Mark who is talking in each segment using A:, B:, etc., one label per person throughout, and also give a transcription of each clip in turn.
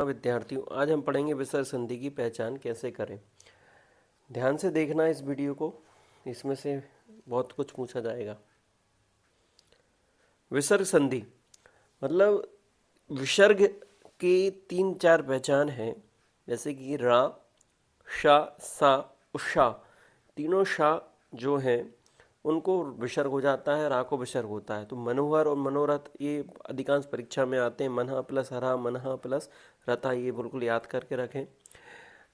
A: विद्यार्थियों, आज हम पढ़ेंगे विसर्ग संधि की पहचान कैसे करें। ध्यान से देखना इस वीडियो को, इसमें से बहुत कुछ पूछा जाएगा। विसर्ग संधि मतलब विसर्ग की 3-4 पहचान है, जैसे कि रा, शा, सा और शा। तीनों शा जो हैं उनको विसर्ग हो जाता है, रा को विसर्ग होता है। तो मनोहर और मनोरथ ये अधिकांश परीक्षा में आते हैं। मनहा प्लस हरा, मनहा प्लस रथा, ये बिल्कुल याद करके रखें।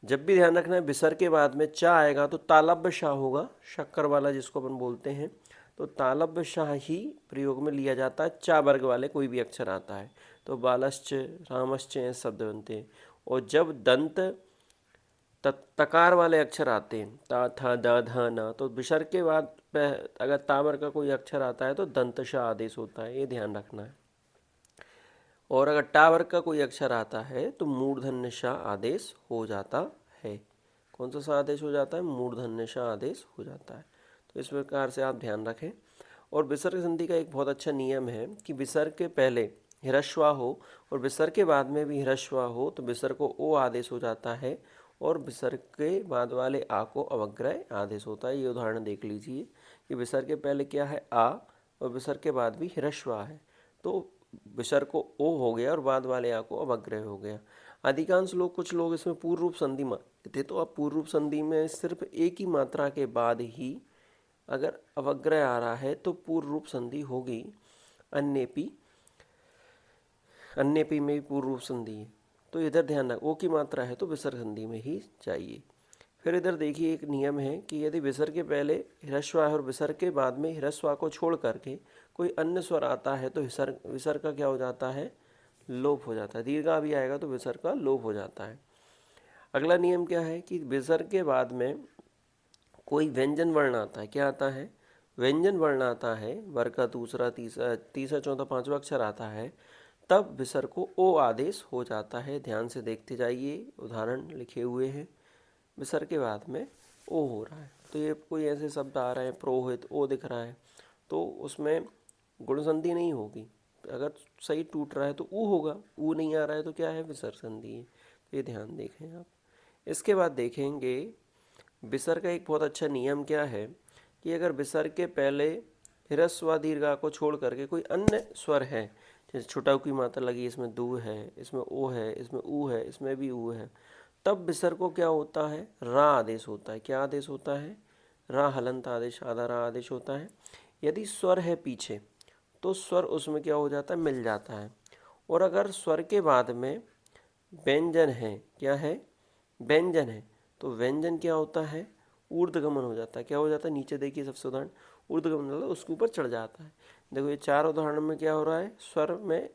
A: जब भी ध्यान रखना है विसर्ग के बाद में चा आएगा तो तालब्य शाह होगा, शक्कर वाला जिसको अपन बोलते हैं। तो तालब्य शाह ही प्रयोग में लिया जाता है। चा वर्ग वाले कोई भी अक्षर आता है तो बालश्च, रामश्च ऐसे शब्द बनते हैं। और जब दंत तकार वाले अक्षर आते हैं, ता था दा धा ना, तो विसर्ग के बाद अगर ता वर्ग का कोई अक्षर आता है तो दंतशा आदेश होता है, ये ध्यान रखना है। और अगर टा वर्ग का कोई अक्षर आता है तो मूर्धन्य शा आदेश हो जाता है। कौन सा सा आदेश हो जाता है? मूर्धन्य शा आदेश हो जाता है। तो इस प्रकार से आप ध्यान रखें। और विसर्ग संधि का एक बहुत अच्छा नियम है कि विसर्ग के पहले ह्रस्व हो और विसर्ग के बाद में भी ह्रस्व हो तो विसर्ग को ओ आदेश हो जाता है, और विसर्ग के बाद वाले आ को अवग्रह आदेश होता है। ये उदाहरण देख लीजिए कि विसर्ग के पहले क्या है? आ, और विसर्ग के बाद भी ह्रस्व है, तो विसर्ग को ओ हो गया और बाद वाले आ को अवग्रह हो गया। अधिकांश लोग, कुछ लोग इसमें पूर्व रूप संधि मानते थे, तो अब पूर्व रूप संधि में सिर्फ एक ही मात्रा के बाद ही अगर अवग्रह आ रहा है तो पूर्व रूप संधि होगी। अन्यपी में भी पूर्व रूप संधि है, तो इधर ध्यान रख, ओ की मात्रा है तो विसर्ग संधि में ही चाहिए। फिर इधर देखिए एक नियम है कि यदि विसर्ग के पहले ह्रस्व है और विसर्ग के बाद में ह्रस्व को छोड़ करके कोई अन्य स्वर आता है तो विसर्ग का क्या हो जाता है? लोप हो जाता है। दीर्घा भी आएगा तो विसर्ग का लोप हो जाता है। अगला नियम क्या है कि विसर्ग के बाद में कोई व्यंजन वर्ण आता है। क्या आता है? व्यंजन वर्ण आता है, वर्ग का दूसरा, तीसरा, चौथा, पांचवा अक्षर आता है, तब विसर्ग को ओ आदेश हो जाता है। ध्यान से देखते जाइए, उदाहरण लिखे हुए हैं। विसर्ग के बाद में ओ हो रहा है, तो ये कोई ऐसे शब्द आ रहे हैं, प्रोहित, ओ दिख रहा है, तो उसमें गुण संधि नहीं होगी। अगर सही टूट रहा है तो ऊ होगा, ऊ नहीं आ रहा है तो क्या है? विसर्ग संधि है। तो ये ध्यान देखें आप। इसके बाद देखेंगे विसर्ग का एक बहुत अच्छा नियम क्या है कि अगर विसर्ग के पहले ह्रस्व दीर्घा को छोड़ करके कोई अन्य स्वर है, जैसे छोटा ऊ की मात्रा लगी, इसमें दू है, इसमें ओ है, इसमें ऊ है, इसमें भी ऊ है, तब विसर्ग को क्या होता है? रा आदेश होता है। क्या आदेश होता है? रा हलंत आदेश, आधा रा आदेश होता है। यदि स्वर है पीछे तो स्वर उसमें क्या हो जाता है? मिल जाता है। और अगर स्वर के बाद में व्यंजन है, क्या है? व्यंजन है, तो व्यंजन क्या होता है? ऊर्ध्वगमन हो जाता है। क्या हो जाता है? नीचे देखिए सबसे उदाहरण, ऊर्ध्वगमन मतलब उसके ऊपर चढ़ जाता है। देखो ये 4 उदाहरण में क्या हो रहा है? स्वर में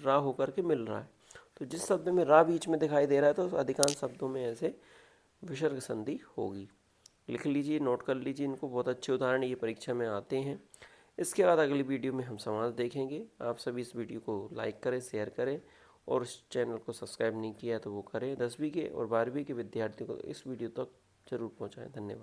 A: रा होकर के मिल रहा है। तो जिस शब्द में रा बीच में दिखाई दे रहा है तो अधिकांश शब्दों में ऐसे विसर्ग संधि होगी। लिख लीजिए, नोट कर लीजिए इनको, बहुत अच्छे उदाहरण ये परीक्षा में आते हैं। इसके बाद अगली वीडियो में हम समास देखेंगे। आप सभी इस वीडियो को लाइक करें, शेयर करें, और इस चैनल को सब्सक्राइब नहीं किया तो वो करें। 10वीं के और 12वीं के विद्यार्थियों को इस वीडियो तक जरूर पहुंचाएं। धन्यवाद।